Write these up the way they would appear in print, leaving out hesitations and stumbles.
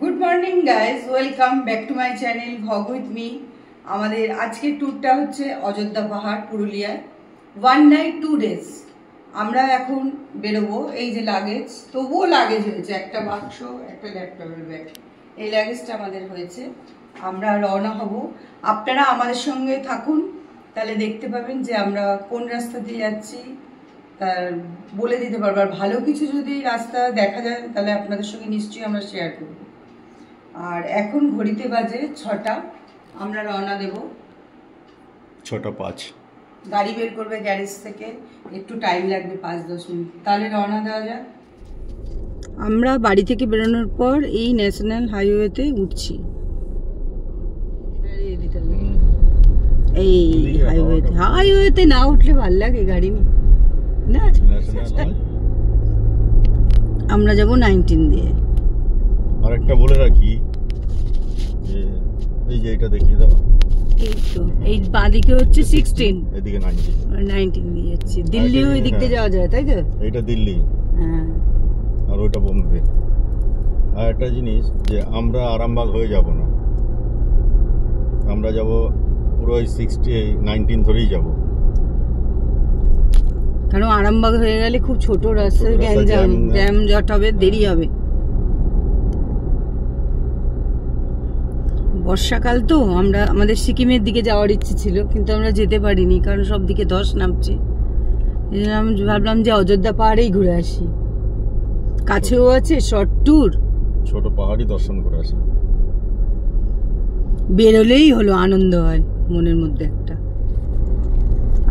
Good morning guys, welcome back to my channel ভগ with me. আমাদের আজকের ট্যুরটা হচ্ছে অযোধ্যা পাহাড়, পুরুলিয়ায়। 1 নাইট 2 ডেজ। আমরা এখন বেরোবো। এই যে লাগেজ, তবুও লাগেজ হয়েছে, একটা বাক্স, একটা ল্যাপটপের ব্যাগ, এই লাগেজটা আমাদের হয়েছে। আমরা রওনা হব। আপনারা আমাদের সঙ্গে থাকুন, তাহলে দেখতে পাবেন যে আমরা কোন রাস্তা দিয়ে যাচ্ছি, তার বলে দিতে পারবো। আর ভালো কিছু যদি রাস্তা দেখা যায় তাহলে আপনাদের সঙ্গে নিশ্চয়ই আমরা শেয়ার করব। আর এখন ঘড়িতে বাজে 6টা, আমরা রওনা দেব 6:05। গাড়ি বের করবে গ্যারেজ থেকে, একটু টাইম লাগবে 5-10 মিনিট, তাহলে রওনা দেওয়া যাক। আমরা বাড়ি থেকে বেরোনোর পর এই ন্যাশনাল হাইওয়েতে উঠছি। এই হাইওয়েতে না উঠলে ভাল লাগে গাড়ি না। আমরা যাব 19 দিয়ে। আর একটা বলে রাখি, এই যে এটা দেখিয়ে দাও, এই তো এই বাঁদিকে হচ্ছে 16, এদিকে 19 দিয়ে যাচ্ছি। দিল্লিও ওই দিক দিয়ে যাওয়া যায়, তাই তো? এইটা দিল্লি, হ্যাঁ, আর ওইটা বোম্বে। আর একটা জিনিস, যে আমরা আরামবাগ হয়ে যাব না, আমরা যাব পুরো ওই 19 ধরেই যাব। কারণ আরামবাগ হয়ে গেলে খুব ছোট রাস্তায় জ্যাম জট হবে, দেরি হবে। বর্ষাকাল তো, আমাদের সিকিমের দিকে যাওয়ার ইচ্ছে ছিল, কিন্তু আমরা যেতে পারিনি কারণ সব দিকে ধস নামছে। এই জন্য আমি ভাবলাম যে অযোধ্যা পাহাড়েই ঘুরে আসি, কাছেও আছে, শর্ট ট্যুর, ছোট পাহাড়ই দর্শন করে আসি। বেরোলেই হলো, আনন্দ হয় মনের মধ্যে একটা।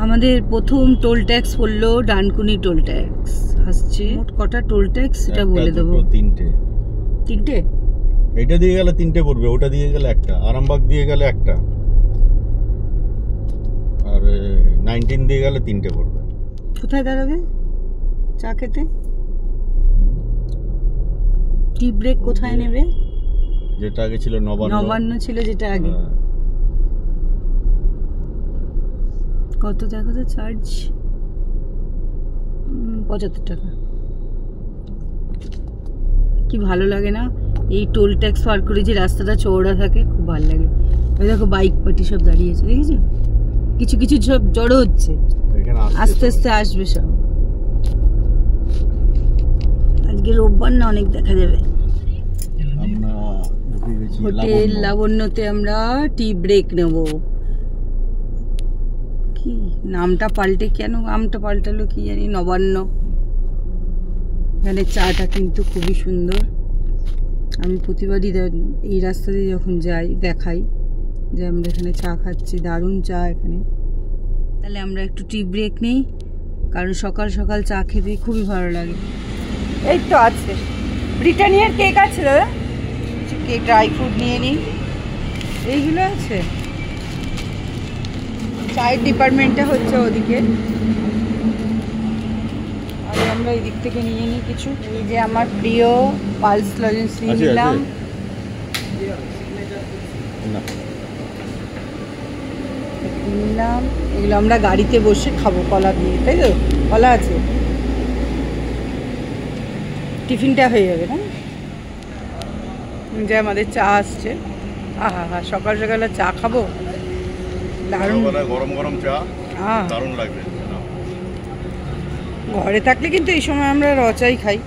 আমাদের প্রথম টোল ট্যাক্স পড়লো ডানকুনি টোল ট্যাক্স আসছে। মোট কটা টোল ট্যাক্স সেটা বলে দেবো। 3টে। এটা দিয়ে গেলে 3টে পড়বে, ওটা দিয়ে গেলে একটা, আরামবাগ দিয়ে গেলে একটা, আর 19 দিয়ে গেলে 3টে পড়বে। কোথায় দাঁড়াবে চা খেতে? টি ব্রেক কোথায় নেবে? যেটা আগে ছিল নবান্ন ছিল, যেটা আগে। কত দেখো তো চার্জ? 75 টাকা। কি ভালো লাগে না এই টোল ট্যাক্স পার করে, যে রাস্তাটা চওড়া থাকে, খুব ভালো লাগে। ওই দেখো বাইক পার্টি সব দাঁড়িয়েছে, দেখেছো? কিছু কিছু সব জড়ো হচ্ছে, আস্তে আস্তে আসবে সব। আজকে রোববার না, অনেক দেখা যাবে। হোটেল লাবণ্যতে আমরা টি ব্রেক নেব। কি নামটা পাল্টে, কেন নামটা পাল্টালো কি জানি, নবান্ন। এখানে চাটা কিন্তু খুবই সুন্দর। আমি প্রতিবারই এই রাস্তা দিয়ে যখন যাই দেখাই যে আমরা এখানে চা খাচ্ছি, দারুণ চা এখানে। তাহলে আমরা একটু টি ব্রেক নেই, কারণ সকাল সকাল চা খেতে খুবই ভালো লাগে। এই তো আছে ব্রিটানিয়ার কেক আছে দাদা, কেক, ড্রাই ফ্রুট নিয়ে নিই, এইগুলো আছে। চায়ের ডিপার্টমেন্টটা হচ্ছে ওদিকে, আর আমরা এই দিক থেকে নিয়ে নিই কিছু। এই যে আমার প্রিয় পালস লজেন্স নিয়ে নিলাম। এগুলো আমরা গাড়িতে বসে খাবো কলা দিয়ে, তাই তো? কলা আছে, টিফিনটা হয়ে যাবে না? যে আমাদের চা আসছে, আহা সকাল সকালে চা খাবো, দারুণ গরম গরম চা, দারুণ লাগবে। ঘরে থাকলে কিন্তু এই সময় আমরা চাই খাই,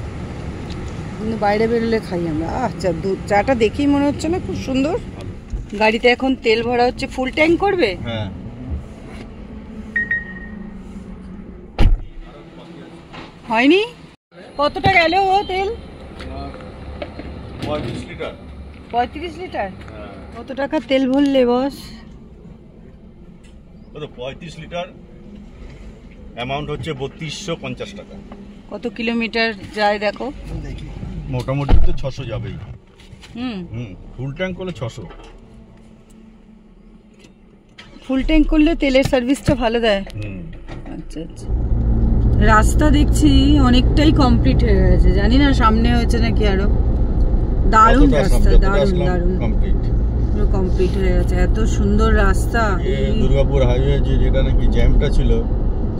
কিন্তু বাইরে বেরোলে খাই আমরা। আচ্ছা, চাটা দেখেই মনে হচ্ছে না খুব সুন্দর। গাড়িতে এখন তেল ভরা হচ্ছে, ফুল ট্যাঙ্ক করবে। হ্যাঁ, হয়নি? কতটা গেল ও তেল? 35 লিটার। 35 লিটার? কত টাকা তেল ভরলে বস? 35 লিটার, অ্যামাউন্ট হচ্ছে 3250 টাকা। কত কিলোমিটার যায় দেখো? মোটামুটি তো 600 যাবেই। ফুল ট্যাঙ্ক করলে 600। ফুল ট্যাঙ্ক করলে তেলের সার্ভিসটা ভালো দেয়। আচ্ছা আচ্ছা। রাস্তা দেখছি অনেকটাই কমপ্লিট হয়ে গেছে, জানি না সামনে হয়েছে নাকি আরো। দারুণ রাস্তা, দারুণ দারুণ কমপ্লিট হয়ে গেছে, এত সুন্দর রাস্তা। দুর্গাপুর হাইওয়ে যেটা নাকি জ্যামটা ছিল,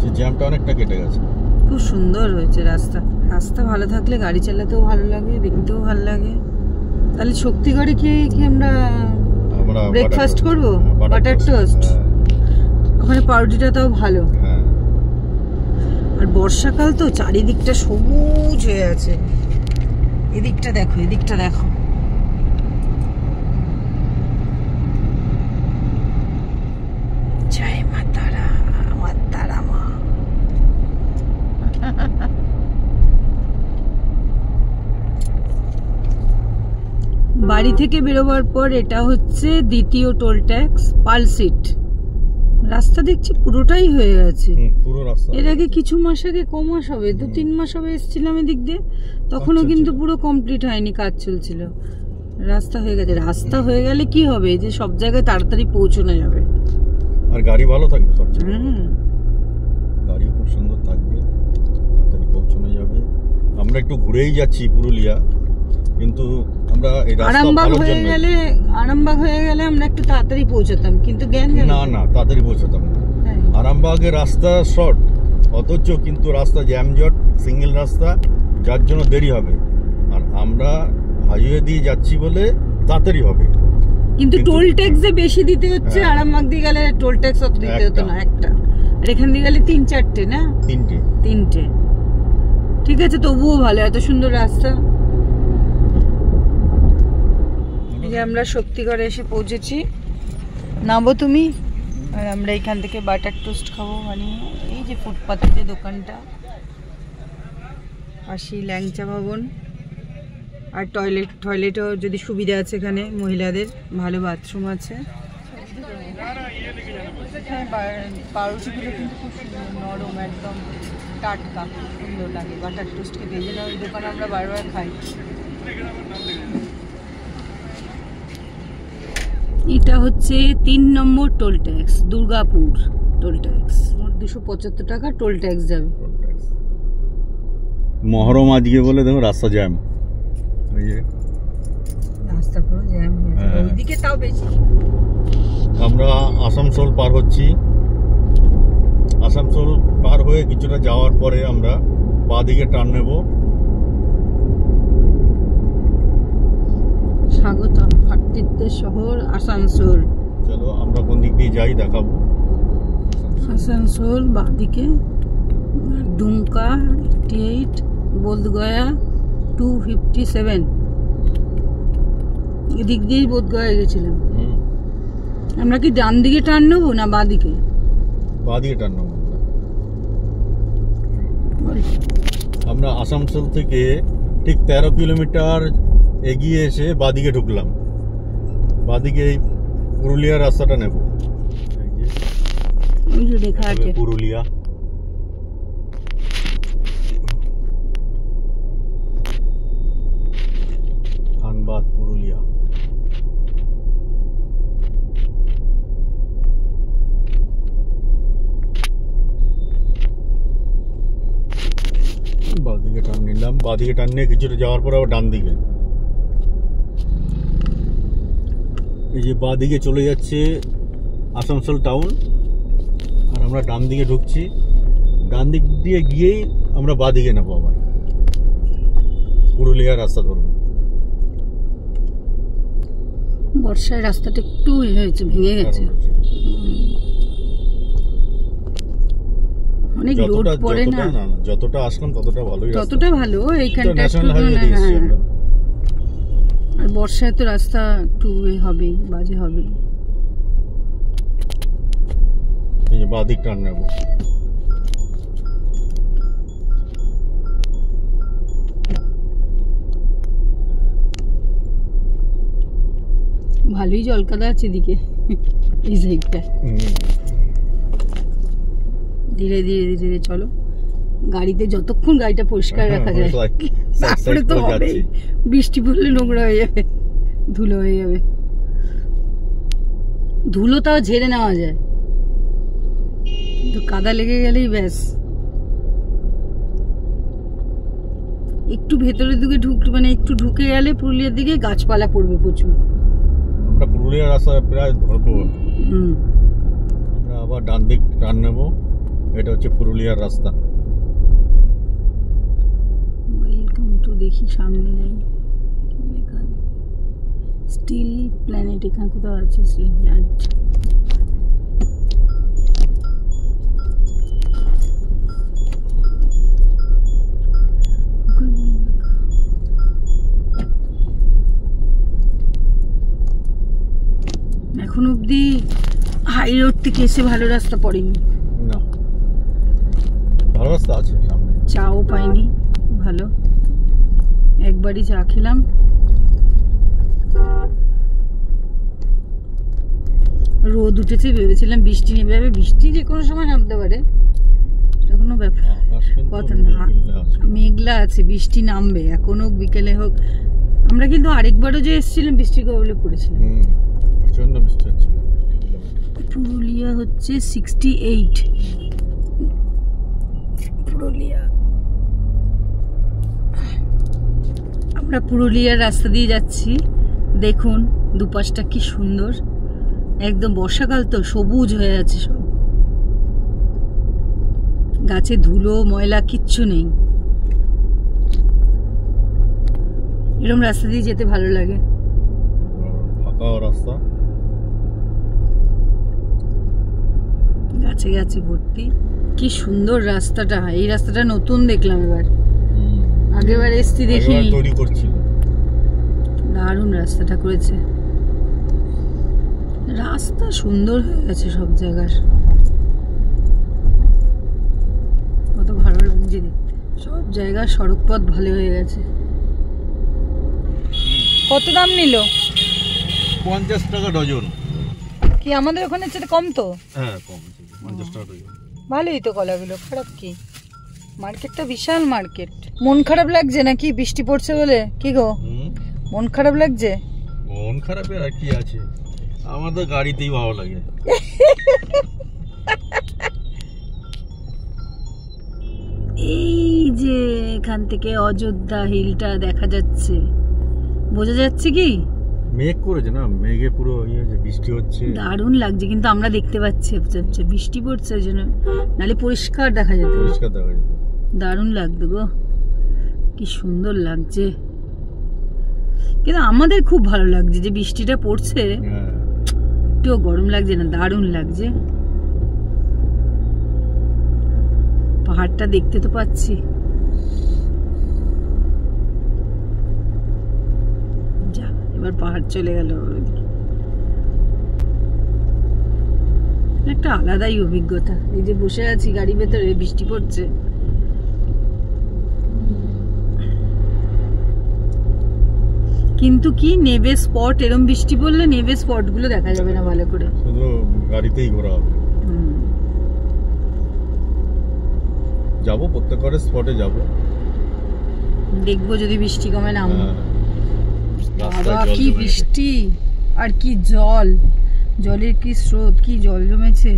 সেই জ্যামটা অনেকটা কেটে গেছে। খুব সুন্দর হয়েছে রাস্তা। রাস্তা ভালো থাকলে গাড়ি চালাতেও ভালো লাগে, দেখতেও ভালো লাগে। তাহলে শক্তিগড়ে কি আমরা আমরা ব্রেকফাস্ট করবো, বাটার টোস্ট। ওখানে পাউরুটিটা তাও ভালো। আর বর্ষাকাল তো চারিদিকটা সবুজ হয়ে আছে। এদিকটা দেখো, এদিকটা দেখো। জয় মা তারা, আমার তারা মা। বাড়ি থেকে বেরোবার পর এটা হচ্ছে দ্বিতীয় টোল ট্যাক্স, পালসিট। রাস্তা দেখছি পুরোটাই হয়ে গেছে। পুরো রাস্তা। এর আগে কিছু মাস আগে, কমাস হবে 2-3 মাস হবে এসেছিলাম এদিক দিয়ে, তখনও কিন্তু পুরো কমপ্লিট হয়নি, কাজ চলছিল। রাস্তা হয়ে গেছে। রাস্তা হয়ে গেলে কি হবে, যে সব জায়গায় তাড়াতাড়ি পৌঁছানো যাবে, আর গাড়ি ভালো থাকবে সবচেয়ে। গাড়ি খুব সুন্দর থাকবে, তাড়াতাড়ি পৌঁছানো যাবে। আমরা একটু ঘুরেই যাচ্ছি পুরুলিয়া, কিন্তু আমরা এই রাস্তা ভালোর জন্য। আরামবাগ হয়ে গেলে আমরা একটু তাড়াতাড়ি পৌঁছাতাম, কিন্তু না তাড়াতাড়ি পৌঁছাতাম না। আরামবাগের রাস্তা শর্ট, অথচ কিন্তু রাস্তা জ্যামজট, সিঙ্গেল রাস্তা, যার জন্য দেরি হবে। আর আমরা হাইওয়ে দিয়ে যাচ্ছি বলে তাড়াতাড়ি হবে, কিন্তু টোল ট্যাক্স যে বেশি দিতে হচ্ছে। আরামবাগ দিয়ে গেলে টোল ট্যাক্স অত দিতে হতো না, একটা। আর এখান দিয়ে গেলে 3-4টে, না 3টে। ঠিক আছে, তবুও ভালো, এত সুন্দর রাস্তা। যে আমরা শক্তিগড়ে এসে পৌঁছেছি। নামবো তুমি, আর আমরা এখান থেকে বাটার টোস্ট খাবো বানিয়ে। এই যে ফুটপাথে যে দোকানটা, পাশেই ল্যাংচা ভবন। আর টয়লেটও যদি সুবিধা আছে এখানে, মহিলাদের ভালো বাথরুম আছে। পাউরুটিগুলো কিন্তু খুব নরম, একদম টাটকা, সুন্দর লাগে। বাটার টোস্ট খেতে, এই জন্য ওই দোকানে আমরা বারবার খাই। এটা হচ্ছে 3 number toll tax, Durgapur toll tax. মোট 275 টাকা টোল ট্যাক্স যাবে। মহরম আজকে বলে দেখো রাস্তা জ্যাম, রাস্তা পুরো জ্যাম হয়েছে, ওইদিকে তাও বেশি। আমরা আসানসোল পার হচ্ছি। আসানসোল পার হয়ে কিছুটা যাওয়ার পরে আমরা বাঁ দিকে টার্ন নেব। স্বাগতম ভ্রাতৃত্বের শহর আসানসোল। চলো আমরা কোন দিক দিয়ে যাই দেখাবো। আসানসোল বাঁ দিকে, দুমকা 88, বোধগয়া 257। এদিক দিয়েই বোধগয়া গেছিলাম। আমরা কি ডান দিকে টার্ন নেবো না বাঁ দিকে? বাঁ দিকে টার্ন নেবো। আমরা আসানসোল থেকে ঠিক 13 কিলোমিটার এগিয়ে এসে বাঁদিকে ঢুকলাম। বাঁদিকে এই পুরুলিয়ার রাস্তাটা নেব। পুরুলিয়া ধানবাদ, পুরুলিয়া। বাঁদিকে টার্ন নিলাম। বাঁদিকে টার্ন নিয়ে কিছুটা যাওয়ার পর আবার ডান দিকে। এই যে বাঁদিকে চলে যাচ্ছে আসানসোল টাউন, আর আমরা ডান দিকে ঢুকছি। ডান দিক দিয়ে গিয়েই আমরা বাঁদিকে নেবো, আবার পুরুলিয়ার রাস্তা ধরবো। বর্ষায় রাস্তাটা একটু হয়েছে, ভেঙে গেছে। অনেক লোড পড়ে না। যতটা আসলাম ততটা ভালোই, ততটা ভালো। এইখানটা আর বর্ষায় তো রাস্তা একটু হবেই, বাজে হবে। এই যে বাঁদিক টার্ন নেব। ভালোই জলকাদা আছে এদিকে, এই সাইডটা। ধীরে ধীরে ধীরে চলো। গাড়িতে যতক্ষণ গাড়িটা পরিষ্কার রাখা যায়, তারপরে তো হবে, বৃষ্টি পড়লে নোংরা হয়ে যাবে, ধুলো হয়ে যাবে। ধুলো তাও ঝেড়ে নেওয়া যায়, কিন্তু কাদা লেগে গেলেই ব্যাস। একটু ভেতরের দিকে মানে একটু ঢুকে গেলে পুরুলিয়ার দিকে গাছপালা পড়বে প্রচুর। আমরা পুরুলিয়ার রাস্তা প্রায় ধরবো। আমরা আবার ডান দিক টার্ন নেব। এটা হচ্ছে পুরুলিয়ার রাস্তা। ওয়েলকাম টু, দেখি সামনে যাই লেখা। স্টিল প্ল্যানেট এখানে কোথাও আছে স্টিল প্ল্যানেট। এখন অব্দি হাই রোড থেকে এসে ভালো রাস্তা পড়েনি, না ভালো রাস্তা আছে সামনে। চাও পাইনি ভালো, একবারই চা খেলাম। রোদ উঠেছে, ভেবেছিলাম বৃষ্টি নেমে যাবে, বৃষ্টি যে কোনো সময় নামতে পারে, এখনো ব্যাপার কথা না, মেঘলা আছে, বৃষ্টি নামবে, এখন হোক বিকেলে হোক। আমরা কিন্তু আরেকবারও যে এসেছিলাম বৃষ্টি কবলে পড়েছিলাম, প্রচন্ড বৃষ্টি হচ্ছিল। পুরুলিয়া হচ্ছে 68, পুরুলিয়া। আমরা পুরুলিয়ার রাস্তা দিয়ে যাচ্ছি, দেখুন দুপাশটা কি সুন্দর, একদম বর্ষাকাল তো, সবুজ হয়ে আছে সব, গাছে ধুলো ময়লা কিচ্ছু নেই। এরকম রাস্তা দিয়ে যেতে ভালো লাগে, ফাঁকা রাস্তা, গাছে গাছে ভর্তি, কি সুন্দর রাস্তাটা। এই রাস্তাটা নতুন দেখলাম এবার, আগেবার এসছি দেখিনি, তৈরি করছিল, দারুণ রাস্তাটা করেছে। রাস্তা সুন্দর হয়ে গেছে সব জায়গার, কত ভালো লাগছে দেখতে, সব জায়গার সড়ক পথ ভালো হয়ে গেছে। কত দাম নিল? 50 টাকা ডজন। কি আমাদের ওখানে চেয়ে কম তো? হ্যাঁ কম, 50 টাকা ডজন। ভালোই তো কলাগুলো, খারাপ কি? মার্কেটটা বিশাল মার্কেট। মন খারাপ লাগছে নাকি বৃষ্টি পড়ছে বলে? কি গো মন খারাপ লাগছে? মন খারাপের আর কি আছে, আমাদের গাড়িতেই ভালো লাগে। এই যে এখান থেকে অযোধ্যা হিলটা দেখা যাচ্ছে, বোঝা যাচ্ছে কি? মেঘ করেছে না, মেঘে পুরো ইয়ে যে বৃষ্টি হচ্ছে, দারুণ লাগছে, কিন্তু আমরা দেখতে পাচ্ছি বৃষ্টি পড়ছে ওই জন্য, নাহলে পরিষ্কার দেখা যেত, পরিষ্কার দেখা যেত। দারুণ লাগতো গো, কি সুন্দর লাগছে। কিন্তু আমাদের খুব ভালো লাগছে যে বৃষ্টিটা পড়ছে, একটুও গরম লাগছে না, দারুণ লাগছে। পাহাড়টা দেখতে তো পাচ্ছি, যা এবার পাহাড় চলে গেল, একটা আলাদাই অভিজ্ঞতা। এই যে বসে আছি গাড়ির ভেতরে, বৃষ্টি পড়ছে, কিন্তু কি নেভে স্পট, এরম বৃষ্টি পড়লে নেভে স্পট গুলো দেখা যাবে না ভালো করে, শুধু গাড়িতেই ঘোরা হবে। যাবো প্রত্যেকবার স্পটে যাবো, দেখবো যদি বৃষ্টি কমে না। রাস্তায় বাবা কি বৃষ্টি আর কি জল, জলের কি স্রোত, কি জল জমেছে,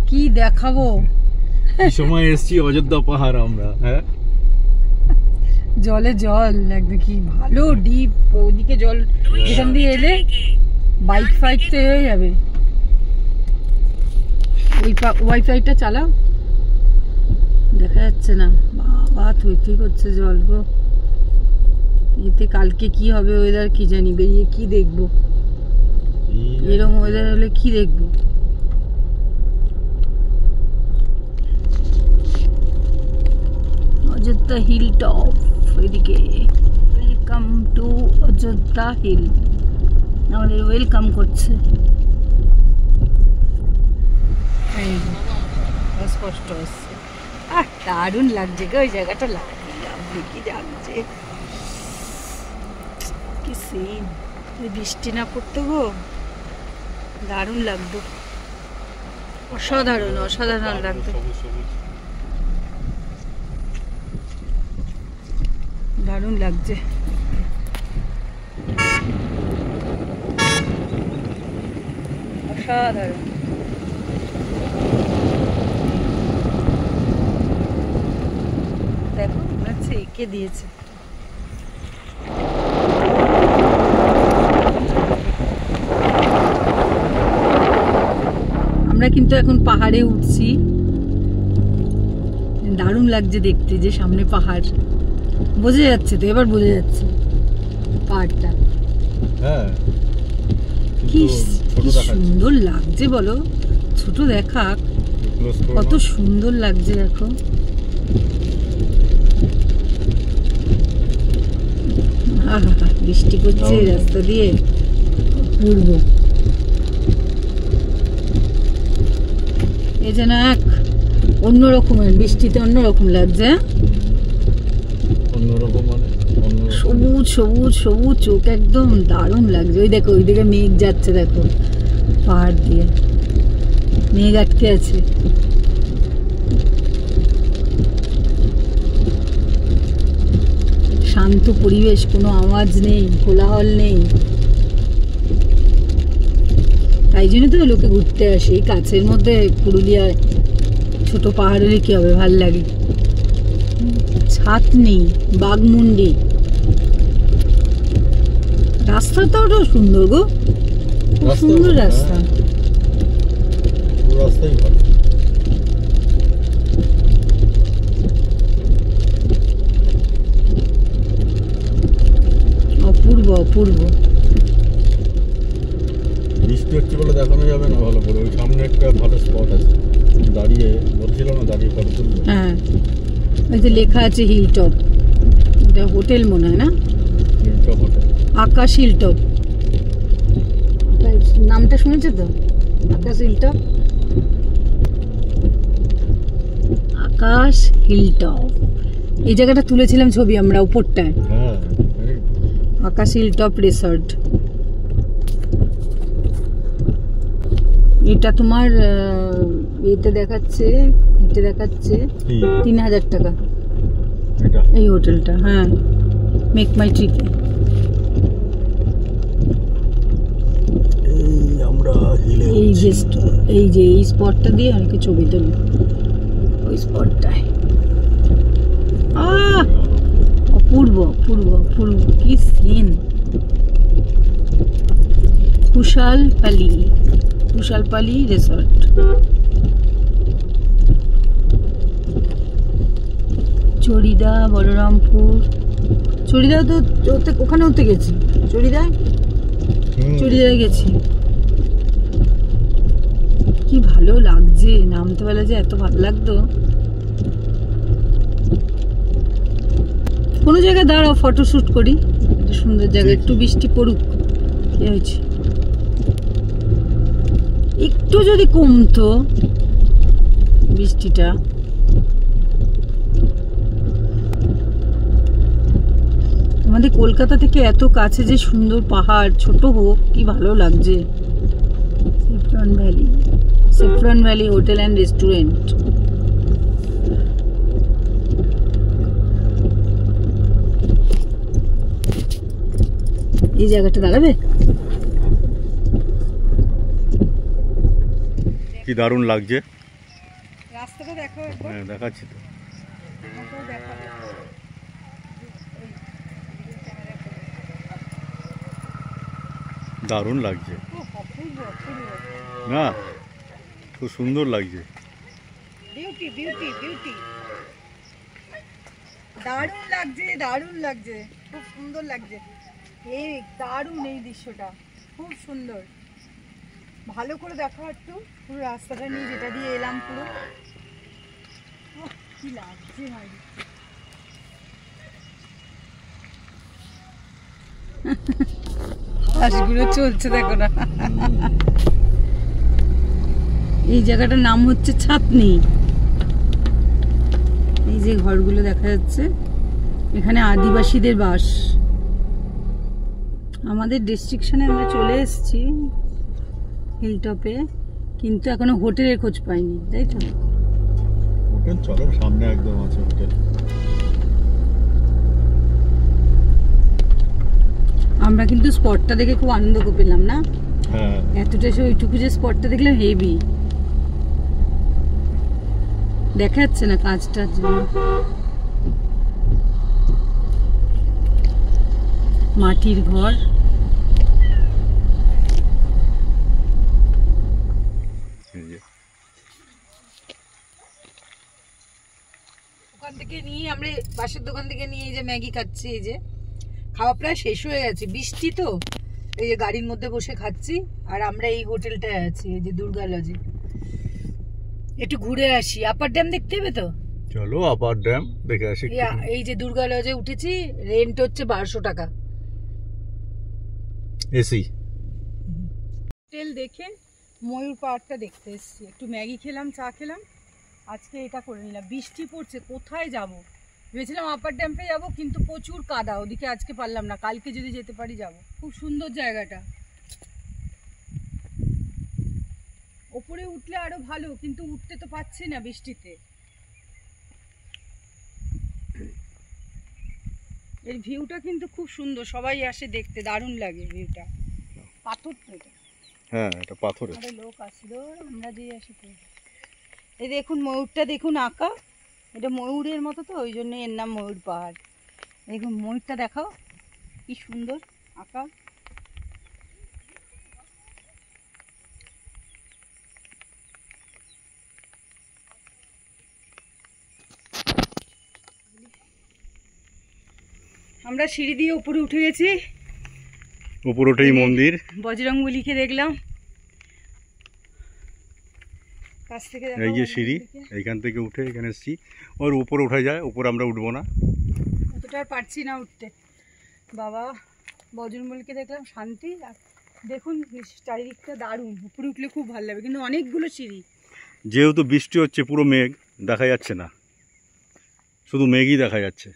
কি দেখাবো। এই সময় এসছি অযোধ্যা পাহাড় আমরা, হ্যাঁ জলে জল লাগবে, কি ভালো ডিপ, ওদিকে জল এখান দিয়ে এলে বাইক ফাইক তো হয়ে যাবে। ওয়াইফাইটা চালাও, দেখা যাচ্ছে না, বাবা থই থই করছে জল গো। এতে কালকে কি হবে ওয়েদার কি জানি, বেরিয়ে কি দেখবো, এরকম ওয়েদার হলে কি দেখবো। অযোধ্যা হিল টপ, এদিকে ওয়েলকাম টু অযোধ্যা হিল, আমাদের ওয়েলকাম করছে। স্পষ্ট হচ্ছে, আহ দারুণ লাগছে গো ওই জায়গাটা, লাগছে কি লাগছে, কি সিন। বৃষ্টি না পড়তো গো দারুণ লাগতো, অসাধারণ অসাধারণ লাগতো, দারুণ লাগছে। অসাধারণ। দেখো আচ্ছা এঁকে দিয়েছে, আমরা কিন্তু এখন পাহাড়ে উঠছি, দারুণ লাগছে দেখতে, যে সামনে পাহাড় বোঝা যাচ্ছে তো, এবার বোঝা যাচ্ছে পাহাড়টা। হ্যাঁ কি সুন্দর লাগছে বলো, ছোট দেখা কত সুন্দর লাগছে দেখো। বৃষ্টি পড়ছে রাস্তা দিয়ে, পূর্ব এই যেন এক অন্যরকমের, বৃষ্টিতে অন্যরকম লাগছে, সবুজ সবুজ সবুজ, চোখ একদম দারুণ লাগছে। ওই দেখো ওইদিকে মেঘ যাচ্ছে, দেখো পাহাড় দিয়ে মেঘ আটকে আছে। শান্ত পরিবেশ, কোনো আওয়াজ নেই, কোলাহল নেই, তাই জন্য তো লোকে ঘুরতে আসে। এই কাছের মধ্যে পুরুলিয়ায় ছোট পাহাড় হলে কি হবে, ভাল লাগে। ছাতনি, বাঘমুন্ডি, রাস্তাটাও সুন্দর গো, খুব সুন্দর রাস্তা। অপূর্ব অপূর্ব। বৃষ্টি হচ্ছে বলে দেখানো যাবে না ভালো করে। ওই সামনে একটা ভালো স্পট আছে, দাঁড়িয়ে বলছিল না, দাঁড়িয়ে ফটো তুলবো। হ্যাঁ, ওই যে লেখা আছে হিল টপ, এটা হোটেল মনে হয় না, হিল টপ হোটেল, আকাশ হিল টপ, নামটা শুনেছে তো, আকাশ হিল টপ, আকাশ হিল টপ। এই জায়গাটা তুলেছিলাম ছবি আমরা উপরটায়, আকাশ হিল টপ রিসর্ট। এটা তোমার এতে দেখাচ্ছে, 3000 টাকা এই হোটেলটা। হ্যাঁ, মেক মাই ট্রিপে। এই যে এই স্পটটা দিয়ে অনেকে ছবি তোলে, ওই স্পটটায়। অপূর্ব অপূর্ব অপূর্ব, কি সিন। কুশালপালি রিসর্ট। চড়িদা, বলরামপুর। চড়িদা তো ওখানে উঠতে গেছি, চড়িদায় গেছি। কি ভালো লাগছে, নামতে বেলা যে এত ভালো লাগতো। কোনো জায়গায় দাঁড়াও, ফটো শুট করি, একটা সুন্দর জায়গা। একটু বৃষ্টি পড়ুক, কি হয়েছে, একটু যদি কমতো বৃষ্টিটা। আমাদের কলকাতা থেকে এত কাছে যে সুন্দর পাহাড়, ছোট হোক কি ভালো লাগছে। Saffron valley hotel and restaurant. এই জায়গাটা দাঁড়াবে, কি দারুণ লাগছে। রাস্তাটা দেখো। হ্যাঁ, দেখাচ্ছি তো। দারুণ লাগছে না, খুব সুন্দর লাগছে। বিউটি বিউটি বিউটি, দারুণ লাগছে, দারুণ লাগছে, খুব সুন্দর লাগছে। এই দারুণ, এই দৃশ্যটা খুব সুন্দর। ভালো করে দেখো একটু পুরো রাস্তাটা নিয়ে, যেটা দিয়ে এলাম, পুরো কি লাগছে ভাই। হাঁসগুলো চলছে দেখো না। এই জায়গাটার নাম হচ্ছে ছাতনি। এই যে ঘরগুলো দেখা যাচ্ছে, এখানে আদিবাসীদের বাস। আমাদের ডিস্ট্রিকশনে আমরা চলে এসেছি হিলটপে, কিন্তু এখনো হোটেলের খোঁজ পাইনি, তাই তো? হোটেল চলো, সামনে একদম আছে হোটেল। আমরা কিন্তু স্পটটা দেখে খুব আনন্দ পেলাম না? হ্যাঁ, এতটা সে ওইটুকু যে স্পটটা দেখলাম, হেভি। দেখা যাচ্ছে না কাজটার জন্য। মাটির ঘর, ওখান থেকে নিয়ে আমরা পাশের দোকান থেকে নিয়ে এই যে ম্যাগি খাচ্ছি। এই যে খাওয়া প্রায় শেষ হয়ে গেছে, বৃষ্টি তো এই যে গাড়ির মধ্যে বসে খাচ্ছি, আর আমরা এই হোটেলটায় আছি, এই যে দুর্গা লজে। একটু ঘুরে আসি, আপার ড্যাম দেখতে হবে তো, চলো আপার ড্যাম দেখে আসি। এই যে দুর্গা লজে উঠেছি, রেন্ট হচ্ছে 1200 টাকা এসি। হোটেল দেখে ময়ূর পাহাড়টা দেখতে এসেছি, একটু ম্যাগি খেলাম, চা খেলাম, আজকে এটা করে নিলাম। বৃষ্টি পড়ছে, কোথায় যাব? ভেবেছিলাম আপার ড্যাম্পে যাব, কিন্তু প্রচুর কাদা, ওদিকে আজকে পারলাম না, কালকে যদি যেতে পারি যাব। খুব সুন্দর জায়গাটা, ওপরে উঠলে আরো ভালো, কিন্তু উঠতে তো পাচ্ছি না বৃষ্টিতে। এর ভিউটা কিন্তু খুব সুন্দর, সবাই আসে দেখতে, দারুণ লাগে ভিউটা। পাথর তো এটা, হ্যাঁ এটা পাথরে। আরে লোক আসলো, আমরা যে আসি তো। এই দেখুন ময়ূরটা, দেখুন আঁকা, এটা ময়ূরের মতো তো, ওই জন্য এর নাম ময়ূর পাহাড়। দেখুন ময়ূরটা দেখাও, কি সুন্দর আঁকা। আমরা সিঁড়ি দিয়ে উপরে উঠে গেছি, উপর উঠেই মন্দির, বজরংবলীকে দেখলাম কাছ থেকে। এই যে সিঁড়ি, এইখান থেকে উঠে এখানে এসেছি, ওর উপর উঠে যায়, উপর আমরা উঠবো না, অতটা আর পারছি না উঠতে। বাবা বজরংবলীকে দেখলাম, শান্তি। আর দেখুন চারিদিকটা দারুণ, উপরে উঠলে খুব ভালো লাগবে, কিন্তু অনেকগুলো সিঁড়ি। যেহেতু বৃষ্টি হচ্ছে পুরো মেঘ দেখা যাচ্ছে না, শুধু মেঘই দেখা যাচ্ছে।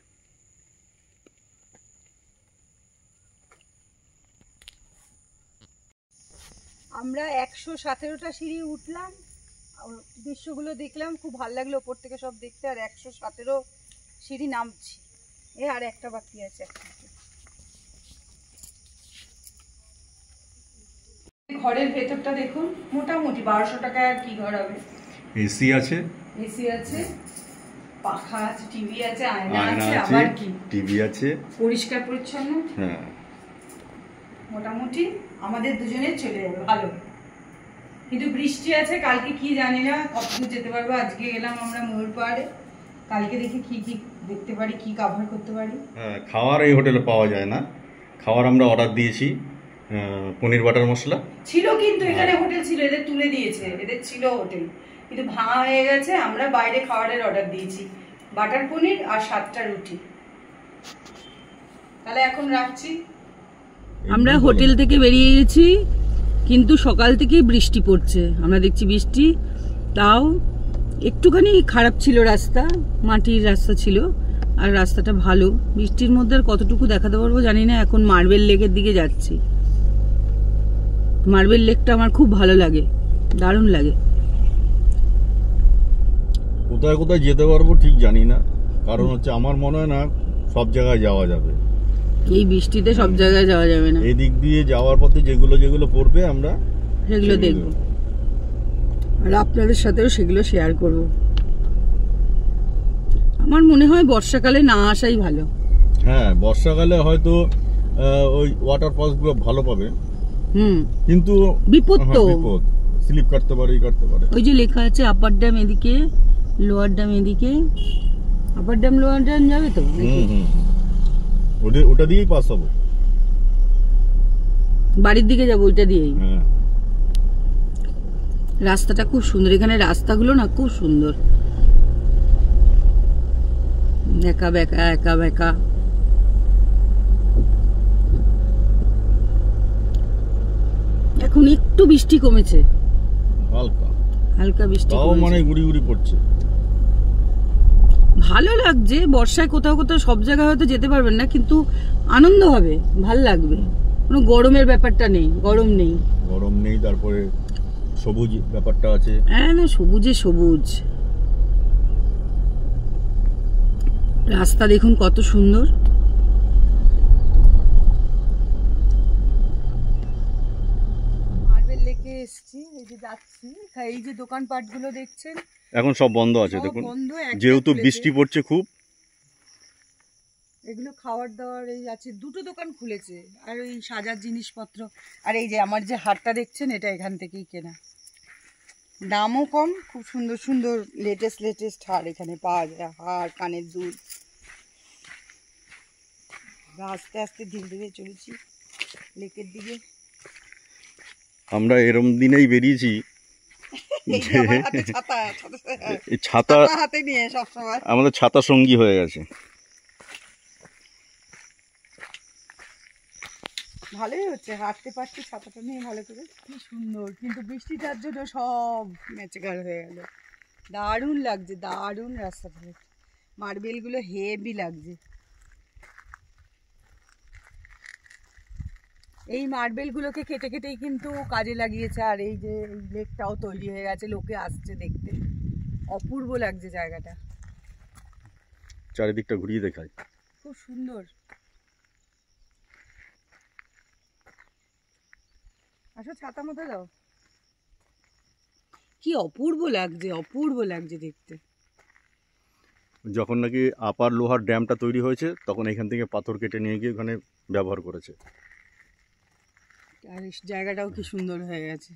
আমরা 117টা সিঁড়ি উঠলাম, দৃশ্যগুলো দেখলাম, খুব ভালো লাগলো ওপর থেকে সব দেখতে। আর 117 সিঁড়ি নামছি, আর একটা বাকি আছে। ঘরের ভেতরটা দেখুন, মোটামুটি 1200 টাকায় আর কি ঘর হবে। এসি আছে, এসি আছে, পাখা আছে, টিভি আছে, আয়না আছে, আবার কি টিভি আছে, পরিষ্কার পরিচ্ছন্ন। হ্যাঁ মোটামুটি আমাদের দুজনের চলে যাবে ভালো। কিন্তু বৃষ্টি আছে, কালকে কি জানি না কতদূর যেতে পারবো। আজকে গেলাম আমরা ময়ূর পাহাড়ে, কালকে দেখি কি কি দেখতে পারি, কি কভার করতে পারি। হ্যাঁ খাওয়ার এই হোটেলে পাওয়া যায় না, খাওয়ার আমরা অর্ডার দিয়েছি, পনির বাটার মশলা ছিল, কিন্তু এখানে হোটেল ছিল, এদের তুলে দিয়েছে, এদের ছিল হোটেল, কিন্তু ভাঙা হয়ে গেছে। আমরা বাইরে খাবারের অর্ডার দিয়েছি, বাটার পনির আর 7টা রুটি। তাহলে এখন রাখছি। আমরা হোটেল থেকে বেরিয়ে গেছি, কিন্তু সকাল থেকেই বৃষ্টি পড়ছে, আমরা দেখছি বৃষ্টি। তাও একটুখানি খারাপ ছিল রাস্তা, মাটির রাস্তা ছিল, আর রাস্তাটা ভালো। বৃষ্টির মধ্যে আর কতটুকু দেখাতে পারবো জানি না। এখন মার্বেল লেকের দিকে যাচ্ছি, মার্বেল লেকটা আমার খুব ভালো লাগে, দারুণ লাগে। কোথায় কোথায় যেতে পারবো ঠিক জানি না, কারণ হচ্ছে আমার মনে হয় না সব জায়গায় যাওয়া যাবে, এই বৃষ্টিতে সব জায়গায় যাওয়া যাবে না। এই দিক দিয়ে যাওয়ার পথে যেগুলো যেগুলো পড়বে আমরা সেগুলো দেখবো, আর আপনাদের সাথেও সেগুলো শেয়ার করব। আমার মনে হয় বর্ষাকালে না আসাই ভালো। হ্যাঁ বর্ষাকালে হয়তো ওই ওয়াটার ফলস গুলো ভালো পাবে, কিন্তু বিপদ তো, বিপদ, স্লিপ কাটতে পারে, কাটতে পারে। ওই যে লেখা আছে আপার ড্যাম এদিকে, লোয়ার ড্যাম এদিকে। আপার ড্যাম লোয়ার ড্যাম যাবে তো, ওটা দিয়েই পাস হবো, বাড়ির দিকে যাবো ওইটা দিয়েই। হ্যাঁ রাস্তাটা খুব সুন্দর, এখানে রাস্তাগুলো না খুব সুন্দর, একা বেকা একা বেকা। এখন একটু বৃষ্টি কমেছে, হালকা হালকা বৃষ্টি, তাও মানে গুড়ি গুড়ি পড়ছে। ভালো লাগছে। বর্ষায় কোথাও কোথাও সব জায়গায় হয়তো যেতে পারবেন না, কিন্তু আনন্দ হবে, ভাল লাগবে। কোনো গরমের ব্যাপারটা নেই, গরম নেই, গরম নেই। তারপরে সবুজ ব্যাপারটা আছে, হ্যাঁ না সবুজে সবুজ। রাস্তা দেখুন কত সুন্দর। মার্বেল লেকে এসেছি, এই যে যাচ্ছি, এই যে দোকানপাট গুলো দেখছেন এখন সব বন্ধ আছে দেখুন, যেহেতু বৃষ্টি পড়ছে খুব। এগুলো খাবার দাবার এই আছে, দুটো দোকান খুলেছে, আর ওই সাজার জিনিসপত্র। আর এই যে আমার যে হারটা দেখছেন, এটা এখান থেকেই কেনা, দামও কম, খুব সুন্দর সুন্দর লেটেস্ট লেটেস্ট হার এখানে পাওয়া যায়, হার, কানের দুল। আস্তে আস্তে ধীরে ধীরে চলেছি, লেকের দিকে। আমরা এরম দিনেই বেরিয়েছি, ছাতা হাতে নিয়ে সবসময় আমাদের ছাতা সঙ্গী হয়ে গেছে। ভালোই হচ্ছে, হাঁটতে পারছি ছাতাটা নিয়ে ভালো করে। কি সুন্দর, কিন্তু বৃষ্টিটার জন্য সব ম্যাচেকার হয়ে গেল। দারুণ লাগছে, দারুণ রাস্তাটা, মার্বেলগুলো হেভি লাগছে। এই মার্বেলগুলোকে কেটে কেটেই কিন্তু কাজে লাগিয়েছে। আর এই যে এই লেকটাও তৈরি হয়ে গেছে, লোকে আসছে দেখতে, অপূর্ব লাগছে জায়গাটা। চারিদিকটা ঘুরিয়ে দেখায়, খুব সুন্দর। আসো, ছাতা মাথা দাও। কি অপূর্ব লাগছে, অপূর্ব লাগছে দেখতে। যখন নাকি আপার লোহার ড্যামটা তৈরি হয়েছে তখন এখান থেকে পাথর কেটে নিয়ে গিয়ে ওখানে ব্যবহার করেছে। আর জায়গাটাও কি সুন্দর হয়ে গেছে,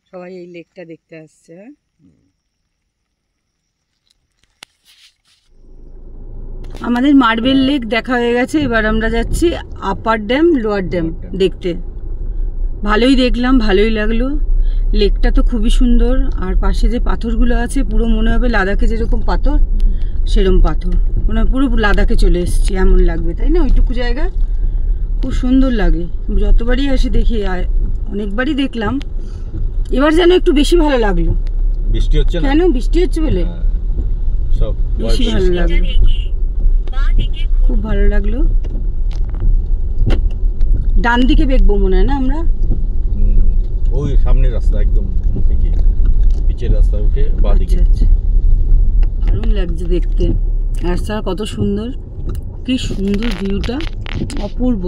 সবাই এই লেকটা দেখতে আসছে। আমাদের মার্বেল লেক দেখা হয়ে গেছে, এবার আমরা যাচ্ছি আপার ড্যাম লোয়ার ড্যাম দেখতে। ভালোই দেখলাম, ভালোই লাগলো। লেকটা তো খুবই সুন্দর, আর পাশে যে পাথরগুলো আছে পুরো মনে হবে লাদাখে যেরকম পাথর সেরকম পাথর, মনে হয় পুরো লাদাখে চলে এসেছি এমন লাগবে, তাই না? ওইটুকু জায়গা খুব সুন্দর লাগে। যতবারই আসি দেখি, অনেকবারই দেখলাম, এবার যেন একটু বেশি ভালো লাগলো। বৃষ্টি হচ্ছে না? কেন বৃষ্টি হচ্ছে বলে সব বেশি ভালো লাগলো, খুব ভালো লাগলো। ডান দিকে দেখবো মনে হয় না আমরা, ওই সামনের রাস্তা একদম মুখে গিয়ে পিচের রাস্তা উঠে বাঁ দিকে। আচ্ছা, দারুণ লাগছে দেখতে, রাস্তা কত সুন্দর, কি সুন্দর ভিউটা, অপূর্ব,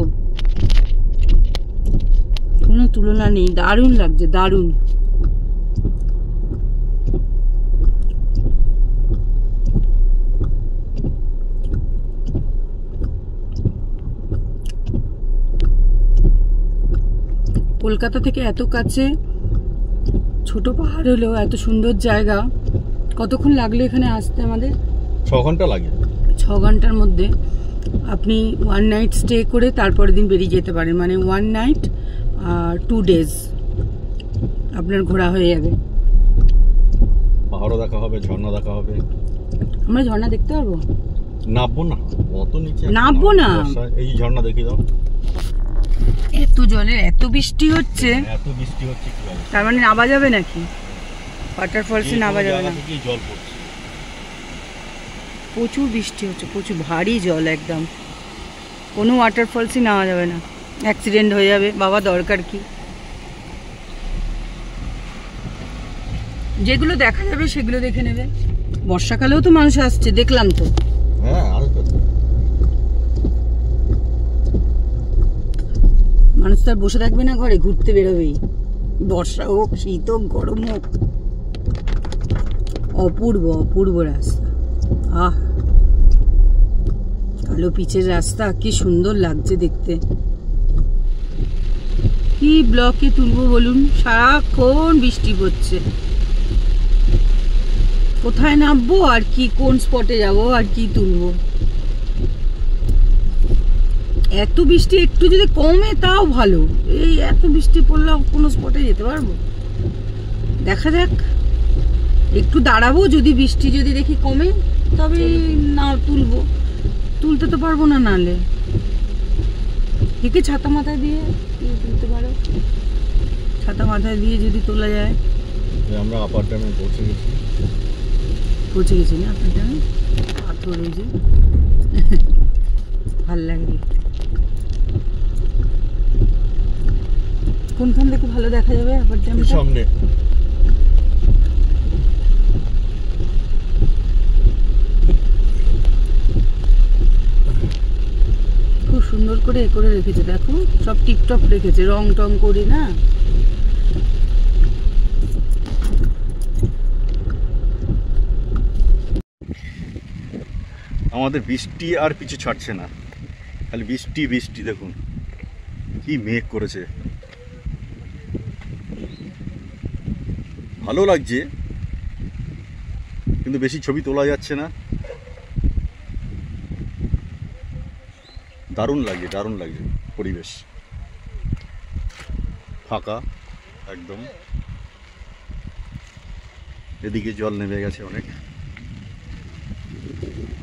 কোনো তুলনা নেই, দারুণ লাগছে, দারুণ। কলকাতা থেকে এত কাছে, ছোট পাহাড় হলেও এত সুন্দর জায়গা। কতক্ষণ লাগলো এখানে আসতে আমাদের? 6 ঘন্টা লাগে। 6 ঘন্টার মধ্যে আপনি 1 নাইট স্টে করে তারপরের দিন বেরিয়ে যেতে পারেন, মানে 1 নাইট আর 2 ডেজ আপনার ঘোরা হয়ে যাবে। পাহাড়ও দেখা হবে, ঝর্ণা দেখা হবে। আমরা ঝর্ণা দেখতে পারবো? নামবো না, অত নিচে নামবো না। এই ঝর্ণা দেখি দাও। এত জলে এত বৃষ্টি হচ্ছে, এত বৃষ্টি হচ্ছে কি হবে? তার মানে নামা যাবে নাকি? ওয়াটারফলসে নামা যাবে না, জল পড়ছে, প্রচুর বৃষ্টি হচ্ছে, প্রচুর ভারী জল, একদম কোনো ওয়াটারফলসই নামা যাবে না, অ্যাক্সিডেন্ট হয়ে যাবে। বাবা দরকার কি, যেগুলো দেখা যাবে সেগুলো দেখে নেবে। বর্ষাকালেও তো মানুষ আসছে, দেখলাম তো। হ্যাঁ, আসবে তো। মানুষ তো আর বসে থাকবে না ঘরে, ঘুরতে বেরোবেই, বর্ষা হোক, শীত হোক, গরম হোক। অপূর্ব অপূর্ব রাস্তা, আহ, কালো পিচের রাস্তা, কি সুন্দর লাগছে দেখতে। কি ব্লকে তুলবো বলুন, সারাক্ষণ বৃষ্টি পড়ছে, কোথায় নামবো আর কি, কোন স্পটে যাব আর কি তুলবো। এত বৃষ্টি একটু যদি কমে তাও ভালো, এই এত বৃষ্টি পড়লে কোনো স্পটে যেতে পারবো? দেখা যাক, একটু দাঁড়াবো, যদি বৃষ্টি যদি দেখি কমে তবে না তুলবো, তুলতে তো পারবো না নালে। একে ছাতা মাথায় দিয়ে তুলতে পারো, ছাতা মাথায় দিয়ে যদি তোলা যায়। আমরা আপার ড্যামে পৌঁছে গেছি না আপার ড্যামে, পাথর ওই যে ভাল লাগে দেখতে। কোনখান থেকে ভালো দেখা যাবে আপার ড্যামটা? সামনে খুব সুন্দর করে এ করে রেখেছে, দেখো সব টিপটপ রেখেছে, রং টং করে না। আমাদের বৃষ্টি আর পিছু ছাড়ছে না, খালি বৃষ্টি বৃষ্টি। দেখুন কি মেঘ করেছে, ভালো লাগছে কিন্তু বেশি ছবি তোলা যাচ্ছে না। দারুণ লাগছে, দারুণ লাগছে। পরিবেশ, ফাঁকা একদম। এদিকে জল নেমে গেছে অনেক,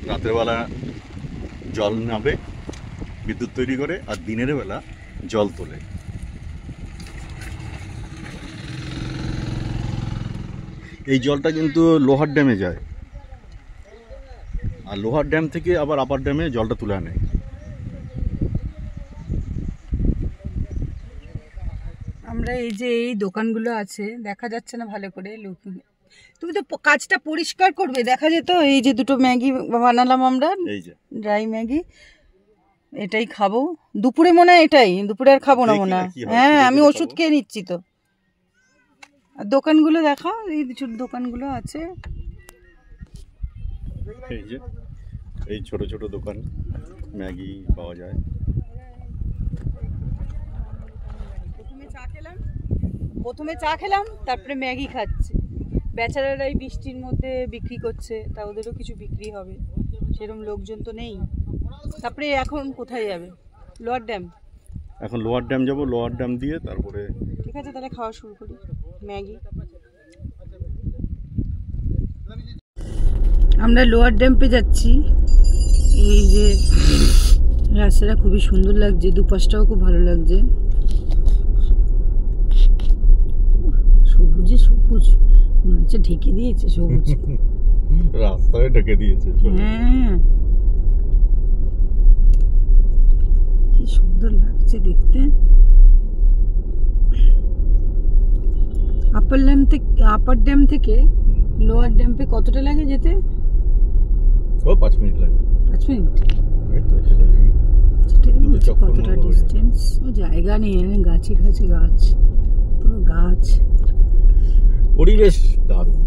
রাতের বেলা জল নামে বিদ্যুৎ তৈরি করে, আর দিনের বেলা জল তোলে। এই জলটা কিন্তু লোহার ড্যামে যায়, আর লোহার ড্যাম থেকে আবার আপার ড্যামে জলটা তুলে আনে। আমরা এই যে এই দোকানগুলো আছে, দেখা যাচ্ছে না ভালো করে, তুমি তো কাজটা পরিষ্কার করবে, দেখা যেত। এই যে দুটো ম্যাগি বানালাম আমরা, এই যে ড্রাই ম্যাগি, এটাই খাবো দুপুরে, মনে হয় এটাই দুপুরে, আর খাবো না মনে হয়। হ্যাঁ, আমি ওষুধ খেয়ে নিচ্ছি তো। আর দোকানগুলো দেখাও, এই দোকানগুলো আছে, এই যে এই ছোট ছোট দোকান, ম্যাগি পাওয়া যায়। প্রথমে চা খেলাম, তারপরে ম্যাগি খাচ্ছি। বেচারারা এই বৃষ্টির মধ্যে বিক্রি করছে, তা ওদেরও কিছু বিক্রি হবে, সেরকম লোকজন তো নেই। তারপরে এখন কোথায় যাবে? Lower dam. এখন লোয়ার ড্যাম যাব, লোয়ার ড্যাম দিয়ে তারপরে। ঠিক আছে, তাহলে খাওয়া শুরু করি ম্যাগি। আমরা লোয়ার ড্যাম্পে যাচ্ছি। এই যে রাস্তাটা খুবই সুন্দর লাগছে, দুপাশটাও খুব ভালো লাগছে, সবুজে সবুজ, মনে হচ্ছে ঢেকে দিয়েছে সবুজ, রাস্তায় ঢেকে দিয়েছে। হ্যাঁ, কি সুন্দর লাগছে দেখতে। আপার ড্যাম থেকে লোয়ার ড্যাম্পে কতটা লাগে যেতে? 5 মিনিট লাগে। 5 মিনিট? কতটা ডিস্টেন্স? ও জায়গা নেই, গাছে গাছে গাছ, পুরো গাছ, পরিবেশ দারুণ,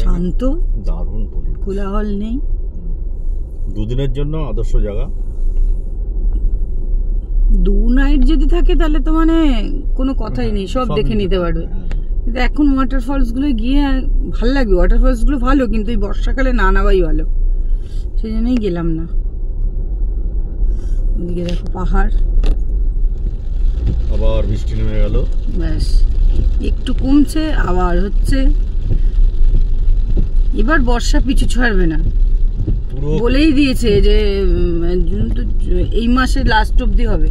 শান্ত, দারুণ পরিবেশ, কোলাহল নেই। দুদিনের জন্য আদর্শ জায়গা। 2 নাইট যদি থাকে তাহলে তো মানে কোনো কথাই নেই, সব দেখে নিতে পারবে। কিন্তু এখন ওয়াটারফলসগুলো গিয়ে ভালো লাগবে, ওয়াটারফলসগুলো ভালো, কিন্তু এই বর্ষাকালে না নামাই ভালো, সেই জন্যই গেলাম না। ওদিকে দেখো পাহাড়, আবার বৃষ্টি নেমে গেল, ব্যাস একটু কমছে, আবার হচ্ছে। এবার বর্ষা পিছু ছাড়বে না, বলেই দিয়েছে যে এই মাসের লাস্ট অবধি হবে।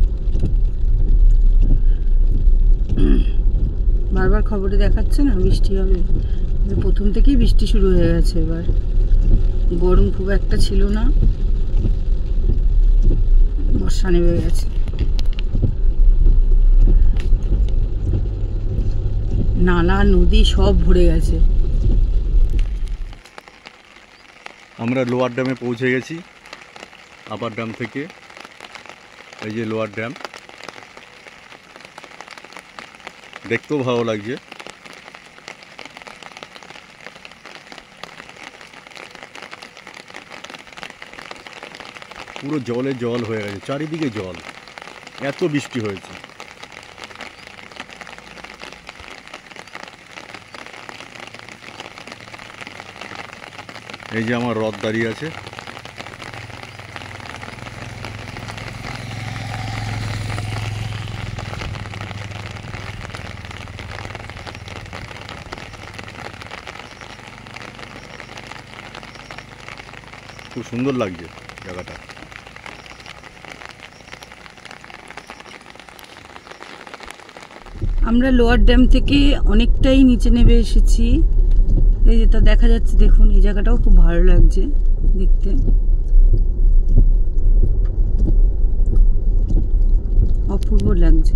বারবার খবরে দেখাচ্ছে না বৃষ্টি হবে, প্রথম থেকেই বৃষ্টি শুরু হয়ে গেছে। এবার গরম খুব একটা ছিল না, বর্ষা নেমে গেছে। নালা নদী সব ভরে গেছে। আমরা লোয়ার ড্যামে পৌঁছে গেছি, আপার ড্যাম থেকে। এই যে লোয়ার ড্যাম, দেখতেও ভালো লাগছে। পুরো জলে জল হয়ে গেছে, চারিদিকে জল, এত বৃষ্টি হয়েছে। এই যে আমার রথ দাঁড়িয়ে আছে, খুব সুন্দর লাগছে জায়গাটা। আমরা লোয়ার ড্যাম থেকে অনেকটাই নিচে নেমে এসেছি, এই যেটা দেখা যাচ্ছে, দেখুন এই জায়গাটাও খুব ভালো লাগছে দেখতে, অপূর্ব লাগছে।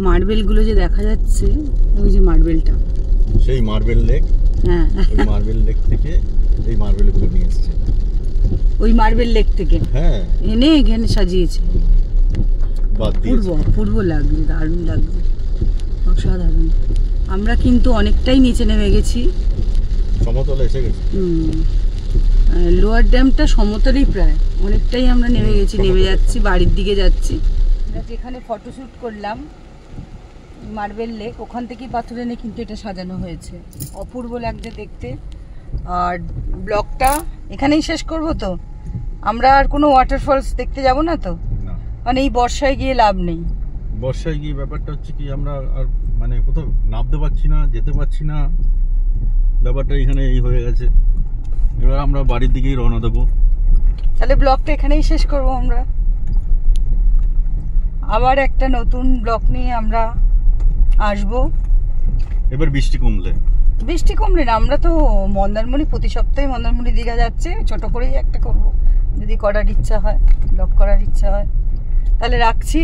মার্বেলগুলো যে দেখা যাচ্ছে, ওই যে মার্বেলটা, সেই মার্বেল লেক। হ্যাঁ, ওই মার্বেল লেক থেকে এই মার্বেলগুলো নিয়ে এসেছে, ওই মার্বেল লেক থেকে। হ্যাঁ, এনে এখানে সাজিয়েছে। অপূর্ব লাগছে, দারুণ লাগছে, অসাধারণ। আমরা কিন্তু অনেকটাই নিচে নেমে গেছি, সমতলে এসে গেছি। লোয়ার ড্যামটা সমতলেই প্রায়, অনেকটাই আমরা নেমে গেছি, নেমে যাচ্ছি, বাড়ির দিকে যাচ্ছি। আমরা যেখানে ফটোশ্যুট করলাম মার্বেল লেক, ওখান থেকেই পাথর এনে কিন্তু এটা সাজানো হয়েছে, অপূর্ব লাগছে দেখতে। আর ব্লগটা এখানেই শেষ করব তো, আমরা আর কোনো ওয়াটারফলস দেখতে যাব না তো, মানে এই বর্ষায় গিয়ে লাভ নেই। বর্ষায় গিয়ে ব্যাপারটা হচ্ছে কি, আমরা আর মানে কোথাও নামতে পারছি না, যেতে পারছি না, ব্যাপারটা এখানে এই হয়ে গেছে। এবার আমরা বাড়ির দিকেই রওনা দেবো। তাহলে ব্লগটা এখানেই শেষ করব আমরা। আবার একটা নতুন ব্লগ নিয়ে আমরা আসবো এবার বৃষ্টি কমলে। বৃষ্টি কমলে না, আমরা তো মন্দারমণি প্রতি সপ্তাহে মন্দারমণি দীঘা যাচ্ছে, ছোট করেই একটা করব যদি করার ইচ্ছা হয়, ব্লগ করার ইচ্ছা হয়। তাহলে রাখছি।